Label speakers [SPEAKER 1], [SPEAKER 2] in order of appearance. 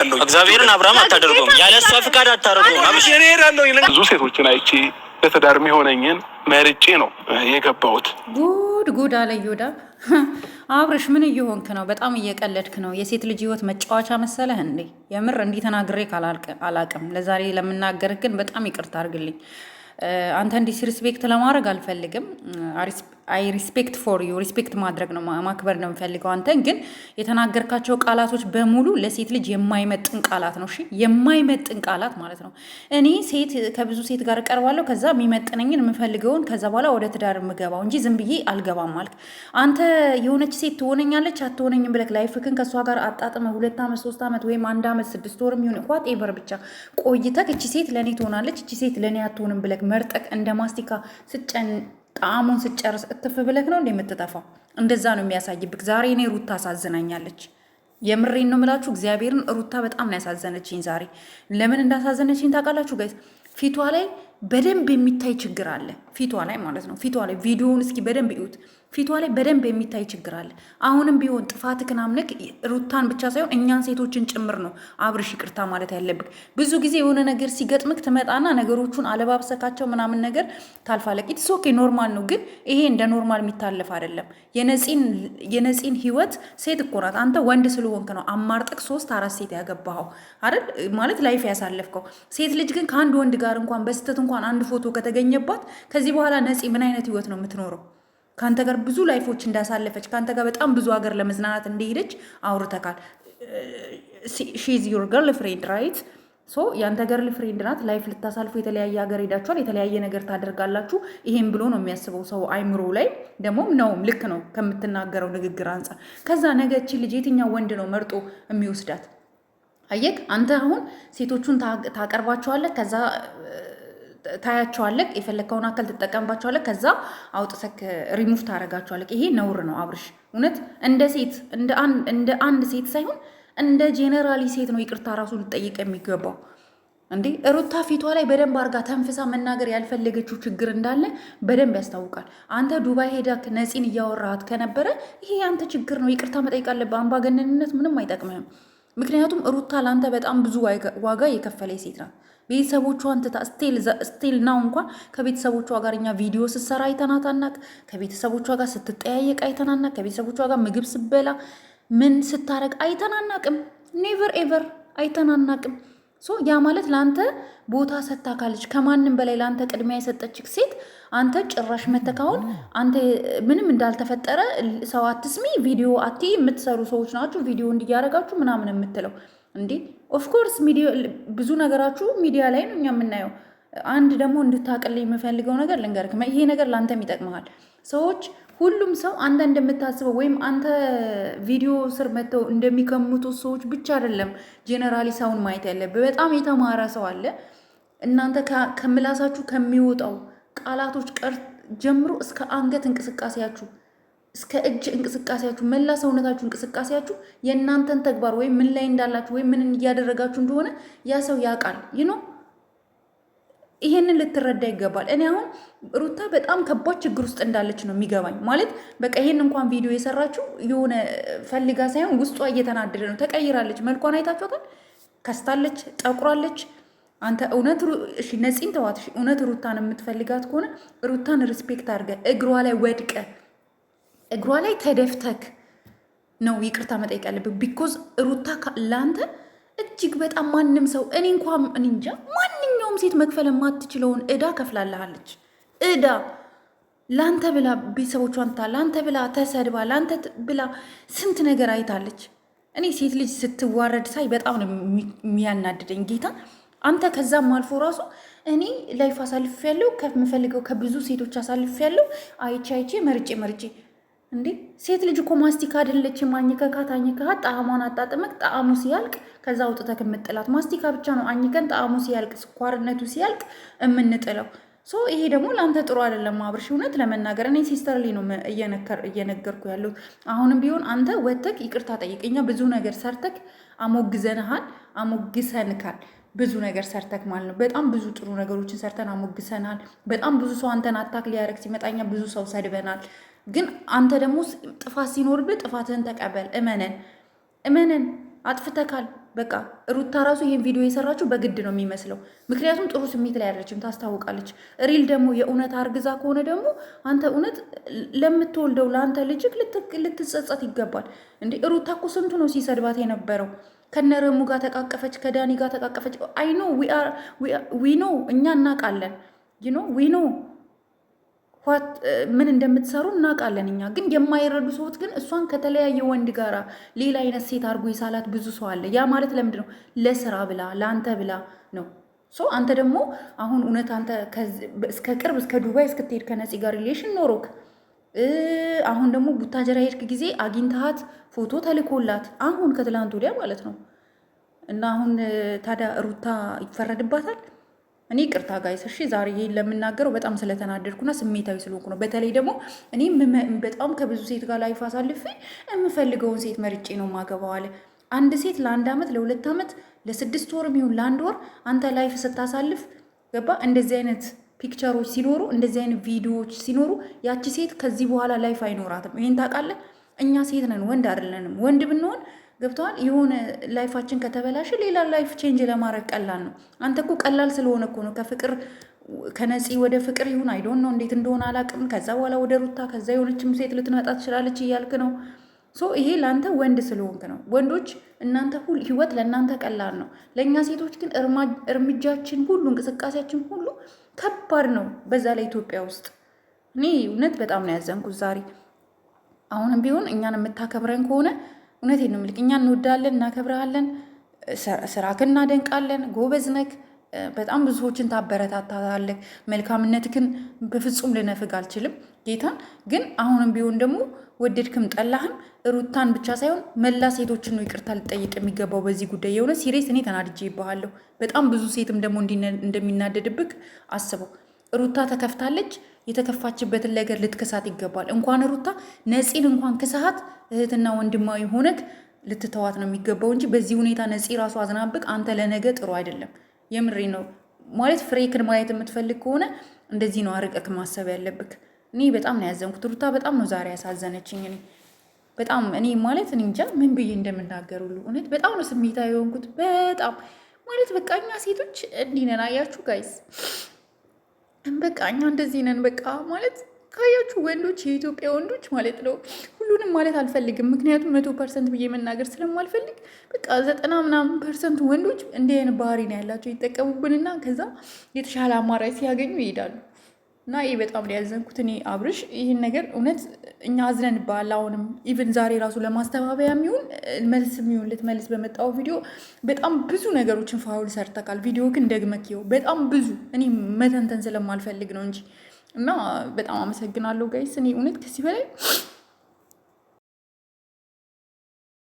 [SPEAKER 1] እግዚአብሔርን አብርሃም አታደርጉም፣ ያለ እሷ ፍቃድ አታደርጉም።
[SPEAKER 2] ብዙ ሴቶችን አይቼ ለትዳር የሚሆነኝን መርጬ ነው የገባሁት።
[SPEAKER 3] ጉድ አለ ይሁዳ። አብርሽ ምን እየሆንክ ነው? በጣም እየቀለድክ ነው። የሴት ልጅ ህይወት መጫወቻ መሰለህ እንዴ? የምር እንዲህ ተናግሬ አላቅም። ለዛሬ ለምናገርህ ግን በጣም ይቅርታ አድርግልኝ። አንተ እንዲህ ሪስፔክት ለማድረግ አልፈልግም። አይ ሪስፔክት ፎር ዩ ሪስፔክት ማድረግ ነው ማክበር ነው የምፈልገው። አንተን ግን የተናገርካቸው ቃላቶች በሙሉ ለሴት ልጅ የማይመጥን ቃላት ነው። እሺ የማይመጥን ቃላት ማለት ነው። እኔ ሴት ከብዙ ሴት ጋር እቀርባለሁ፣ ከዛ የሚመጥነኝን የምፈልገውን ከዛ በኋላ ወደ ትዳር የምገባው እንጂ ዝም ብዬ አልገባም አልክ። አንተ የሆነች ሴት ትሆነኛለች አትሆነኝም ብለህ ላይፍክን ከእሷ ጋር አጣጥመ 2 ዓመት 3 ዓመት ወይም 1 ዓመት 6 ወርም ይሁን ዋት ኤቨር ብቻ ቆይተህ እቺ ሴት ለእኔ ትሆናለች እቺ ሴት ለእኔ አትሆንም ብለህ መርጠቅ እንደ ማስቲካ ስጨን ጣዕሙን ስጨርስ እትፍ ብለክ ነው እንደምትጠፋው። እንደዛ ነው የሚያሳይብክ። ዛሬ እኔ ሩታ አሳዝናኛለች። የምሬን ነው የምላችሁ። እግዚአብሔርን ሩታ በጣም ነው ያሳዘነችኝ ዛሬ። ለምን እንዳሳዘነችኝ ታውቃላችሁ ጋይስ? ፊቷ ላይ በደንብ የሚታይ ችግር አለ። ፊቷ ላይ ማለት ነው። ፊቷ ላይ ቪዲዮውን እስኪ በደንብ ይዩት። ፊቷ ላይ በደንብ የሚታይ ችግር አለ። አሁንም ቢሆን ጥፋትህን አምነክ ሩታን ብቻ ሳይሆን እኛን ሴቶችን ጭምር ነው አብርሽ ይቅርታ ማለት ያለብክ። ብዙ ጊዜ የሆነ ነገር ሲገጥምክ ትመጣና ነገሮቹን አለባብሰካቸው ምናምን ነገር ታልፋለክ። ኢትስ ኦኬ ኖርማል ነው። ግን ይሄ እንደ ኖርማል የሚታለፍ አይደለም። የነፂን ህይወት ሴት እኮ ናት። አንተ ወንድ ስለሆንክ ነው አማርጠቅ 3-4 ሴት ያገባኸው አይደል? ማለት ላይፍ ያሳለፍከው። ሴት ልጅ ግን ከአንድ ወንድ ጋር እንኳን በስተት እንኳን አንድ ፎቶ ከተገኘባት ከዚህ በኋላ ነፂ ምን አይነት ህይወት ነው የምትኖረው? ከአንተ ጋር ብዙ ላይፎች እንዳሳለፈች ከአንተ ጋር በጣም ብዙ ሀገር ለመዝናናት እንደሄደች አውርተካል። ሺዝ ዩር ገርል ፍሬንድ ራይት። ሶ የአንተ ገርል ፍሬንድ ናት። ላይፍ ልታሳልፉ የተለያየ ሀገር ሄዳችኋል። የተለያየ ነገር ታደርጋላችሁ። ይሄን ብሎ ነው የሚያስበው ሰው አይምሮ ላይ ደግሞ ነውም ልክ ነው ከምትናገረው ንግግር አንጻር። ከዛ ነገቺ ልጅ የትኛው ወንድ ነው መርጦ የሚወስዳት? አየክ አንተ አሁን ሴቶቹን ታቀርባቸዋለህ፣ ከዛ ታያቸዋለህ፣ የፈለግከውን አካል ትጠቀምባቸዋለህ፣ ከዛ አውጥተክ ሪሙቭ ታደርጋቸዋለህ። ይሄ ነውር ነው አብርሽ። እውነት እንደ ሴት እንደ አንድ ሴት ሳይሆን እንደ ጄኔራሊ ሴት ነው ይቅርታ ራሱ ልጠይቅ የሚገባው። እንዴ ሩታ ፊቷ ላይ በደንብ አርጋ ተንፍሳ መናገር ያልፈለገችው ችግር እንዳለ በደንብ ያስታውቃል። አንተ ዱባይ ሄዳክ ነፂን እያወራሃት ከነበረ ይሄ አንተ ችግር ነው፣ ይቅርታ መጠየቅ አለብህ። አምባገነንነት ምንም አይጠቅምህም። ምክንያቱም ሩታ ለአንተ በጣም ብዙ ዋጋ የከፈለች ሴት ናት። ቤተሰቦቿን ትታ ስቲል ናው እንኳን ከቤተሰቦቿ ጋር እኛ ቪዲዮ ስትሰራ አይተናታናቅ፣ ከቤተሰቦቿ ጋር ስትጠያየቅ አይተናናቅ፣ ከቤተሰቦቿ ጋር ምግብ ስበላ ምን ስታረግ አይተናናቅም። ኔቨር ኤቨር አይተናናቅም። ሶ ያ ማለት ለአንተ ቦታ ሰጥታ ካለች ከማንም በላይ ለአንተ ቅድሚያ የሰጠችክ ሴት አንተ ጭራሽ መተካውን አንተ ምንም እንዳልተፈጠረ ሰው አትስሚ፣ ቪዲዮ አቲ የምትሰሩ ሰዎች ናችሁ ቪዲዮ እንዲያረጋችሁ ምናምን የምትለው እንዴ። ኦፍኮርስ ብዙ ነገራችሁ ሚዲያ ላይ ነው እኛ የምናየው። አንድ ደግሞ እንድታቀልኝ የምፈልገው ነገር ልንገርክ፣ ይሄ ነገር ለአንተም ይጠቅመሃል። ሰዎች ሁሉም ሰው አንተ እንደምታስበው ወይም አንተ ቪዲዮ ስር መጥተው እንደሚከሙቱ ሰዎች ብቻ አይደለም ጄኔራሊ ሰውን ማየት ያለብህ። በጣም የተማረ ሰው አለ። እናንተ ከምላሳችሁ ከሚወጣው ቃላቶች ጀምሮ እስከ አንገት እንቅስቃሴያችሁ እስከ እጅ እንቅስቃሴያችሁ መላ ሰውነታችሁ እንቅስቃሴያችሁ የእናንተን ተግባር ወይም ምን ላይ እንዳላችሁ ወይም ምን እያደረጋችሁ እንደሆነ ያ ሰው ያውቃል። ይሄንን ልትረዳ ይገባል። እኔ አሁን ሩታ በጣም ከባድ ችግር ውስጥ እንዳለች ነው የሚገባኝ። ማለት በቃ ይሄን እንኳን ቪዲዮ የሰራችው የሆነ ፈልጋ ሳይሆን ውስጧ እየተናደደ ነው። ተቀይራለች። መልኳን አይታችኋታል። ከስታለች፣ ጠቁራለች። አንተ እውነት ነፂን ተዋት። እውነት ሩታን የምትፈልጋት ከሆነ ሩታን ሪስፔክት አድርገ እግሯ ላይ ወድቀ እግሯ ላይ ተደፍተክ ነው ይቅርታ መጠየቅ ያለብህ። ቢኮዝ ሩታ ለአንተ እጅግ በጣም ማንም ሰው እኔ እንኳን እንጃ ማንኛውም ሴት መክፈል የማትችለውን እዳ ከፍላልሃለች። እዳ ለአንተ ብላ ቤተሰቦቿን ትታ ለአንተ ብላ ተሰድባ ለአንተ ብላ ስንት ነገር አይታለች። እኔ ሴት ልጅ ስትዋረድ ሳይ በጣም ነው የሚያናድደኝ ጌታ። አንተ ከዛም አልፎ ራሱ እኔ ላይፍ አሳልፍ ያለው ከምፈልገው ከብዙ ሴቶች አሳልፍ ያለው አይቼ መርጬ እንዴ ሴት ልጅ እኮ ማስቲካ አይደለች። አኝከካት ጣዕሟን አጣጥመክ ጣዕሙ ሲያልቅ ከዛ አውጥተክ የምጥላት ማስቲካ ብቻ ነው። አኝከን ጣዕሙ ሲያልቅ ስኳርነቱ ሲያልቅ የምንጥለው። ሶ ይሄ ደግሞ ለአንተ ጥሩ አይደለም አብርሽ። እውነት ለመናገር እኔ ሲስተርሊ ነው እየነገርኩ ያለሁት። አሁንም ቢሆን አንተ ወተክ ይቅርታ ጠይቅ። እኛ ብዙ ነገር ሰርተክ አሞግሰንካል። ብዙ ነገር ሰርተክ ማለት ነው። በጣም ብዙ ጥሩ ነገሮችን ሰርተን አሞግሰናል። በጣም ብዙ ሰው አንተን አታክ ሊያደርግ ሲመጣኛ ብዙ ሰው ሰድበናል። ግን አንተ ደግሞ ጥፋት ሲኖርብህ ጥፋትህን ተቀበል። እመነን አጥፍተካል። በቃ ሩታ ራሱ ይሄን ቪዲዮ የሰራችው በግድ ነው የሚመስለው። ምክንያቱም ጥሩ ስሜት ላይ ያለችም ታስታውቃለች። ሪል ደግሞ የእውነት አርግዛ ከሆነ ደግሞ አንተ እውነት ለምትወልደው ለአንተ ልጅክ ልትጸጸት ይገባል። እንዴ ሩታ እኮ ስንቱ ነው ሲሰድባት የነበረው። ከነረሙ ጋር ተቃቀፈች፣ ከዳኒ ጋር ተቃቀፈች። አይ ኖ ዊ ኖ እኛ እናውቃለን። ዊ ኖ ምን እንደምትሰሩ እናውቃለን እኛ። ግን የማይረዱ ሰዎች ግን እሷን ከተለያየ ወንድ ጋራ ሌላ አይነት ሴት አድርጎ የሳላት ብዙ ሰው አለ። ያ ማለት ለምንድን ነው? ለስራ ብላ ለአንተ ብላ ነው። አንተ ደግሞ አሁን እውነት አንተ እስከ ቅርብ እስከ ዱባይ እስክትሄድ ከነፂ ጋር ሪሌሽን ኖሮክ አሁን ደግሞ ቡታጀራ ሄድክ ጊዜ አግኝተሃት ፎቶ ተልኮላት አሁን ከትላንት ወዲያ ማለት ነው። እና አሁን ታዲያ ሩታ ይፈረድባታል? እኔ ቅርታ ጋይስ፣ እሺ ዛሬ ይሄን ለምናገረው በጣም ስለተናደድኩና ስሜታዊ ስለሆንኩ ነው። በተለይ ደግሞ እኔ በጣም ከብዙ ሴት ጋር ላይፍ አሳልፌ የምፈልገውን ሴት መርጬ ነው ማገባው አለ። አንድ ሴት ለ1 ዓመት ለ2 ዓመት ለ6 ወር የሚሆን ለ1 ወር አንተ ላይፍ ስታሳልፍ ገባ። እንደዚህ አይነት ፒክቸሮች ሲኖሩ፣ እንደዚህ አይነት ቪዲዮዎች ሲኖሩ ያቺ ሴት ከዚህ በኋላ ላይፍ አይኖራትም። ይሄን ታውቃለህ? እኛ ሴት ነን፣ ወንድ አይደለንም። ወንድ ብንሆን ገብተዋል። የሆነ ላይፋችን ከተበላሸ ሌላ ላይፍ ቼንጅ ለማድረግ ቀላል ነው። አንተ እኮ ቀላል ስለሆነ እኮ ነው ከፍቅር ከነፂ ወደ ፍቅር ይሁን አይዶን ነው እንዴት እንደሆነ አላውቅም። ከዛ በኋላ ወደ ሩታ፣ ከዛ የሆነችም ሴት ልትመጣ ትችላለች እያልክ ነው። ይሄ ለአንተ ወንድ ስለሆንክ ነው። ወንዶች እናንተ ህይወት ለእናንተ ቀላል ነው። ለእኛ ሴቶች ግን እርምጃችን ሁሉ እንቅስቃሴያችን ሁሉ ከባድ ነው። በዛ ላይ ኢትዮጵያ ውስጥ እኔ እውነት በጣም ነው ያዘንኩት ዛሬ። አሁንም ቢሆን እኛን የምታከብረን ከሆነ እውነቴን ነው የምልክ፣ እኛ እንወዳለን፣ እናከብረሃለን፣ ስራክን እናደንቃለን፣ ጎበዝ ነክ፣ በጣም ብዙ ሰዎችን ታበረታታለህ። መልካምነትክን በፍጹም ልነፍግ አልችልም ጌታን። ግን አሁንም ቢሆን ደግሞ ወደድክም ጠላህም ሩታን ብቻ ሳይሆን መላ ሴቶችን ነው ይቅርታ ልጠይቅ የሚገባው በዚህ ጉዳይ። የሆነ ሲሪየስ እኔ ተናድጄ ይባሃለሁ። በጣም ብዙ ሴትም ደግሞ እንደሚናደድብክ አስበው። ሩታ ተከፍታለች። የተከፋችበትን ነገር ልትክሳት ይገባል። እንኳን ሩታ ነፂን እንኳን ክሳት እህትና ወንድማዊ ሆነክ ልትተዋት ነው የሚገባው እንጂ በዚህ ሁኔታ ነፂ ራሱ አዝናብቅ አንተ ለነገ ጥሩ አይደለም። የምሬ ነው ማለት ፍሬክን ማየት የምትፈልግ ከሆነ እንደዚህ ነው አርቀክ ማሰብ ያለብክ። እኔ በጣም ነው ያዘንኩት። ሩታ በጣም ነው ዛሬ ያሳዘነችኝ። እኔ ማለት እኔ እንጃ ምን ብዬ እንደምናገር ሁሉ እውነት በጣም ነው ስሜታዊ የሆንኩት። በጣም ማለት በቃ እኛ ሴቶች እንዲህ ነን። አያችሁ ጋይስ፣ በቃ እኛ እንደዚህ ነን። በቃ ማለት ካያችሁ ወንዶች፣ የኢትዮጵያ ወንዶች ማለት ነው። ሁሉንም ማለት አልፈልግም፣ ምክንያቱም 100% ብዬ መናገር ስለማልፈልግ በቃ 90% ወንዶች እንዲህ አይነት ባህሪ ነው ያላቸው። ይጠቀሙብንና ከዛ የተሻለ አማራጭ ሲያገኙ ይሄዳሉ። እና ይህ በጣም ነው ያዘንኩት። እኔ አብርሽ ይህን ነገር እውነት እኛ አዝነንብሃል። አሁንም ኢቨን ዛሬ ራሱ ለማስተባበያ የሚሆን መልስ የሚሆን ልትመልስ በመጣው ቪዲዮ በጣም ብዙ ነገሮችን ፋውል ሰርተካል። ቪዲዮ ግን ደግመክየው በጣም ብዙ እኔ መተንተን ስለማልፈልግ ነው እንጂ። እና በጣም አመሰግናለሁ ጋይስ። እኔ እውነት ከዚህ በላይ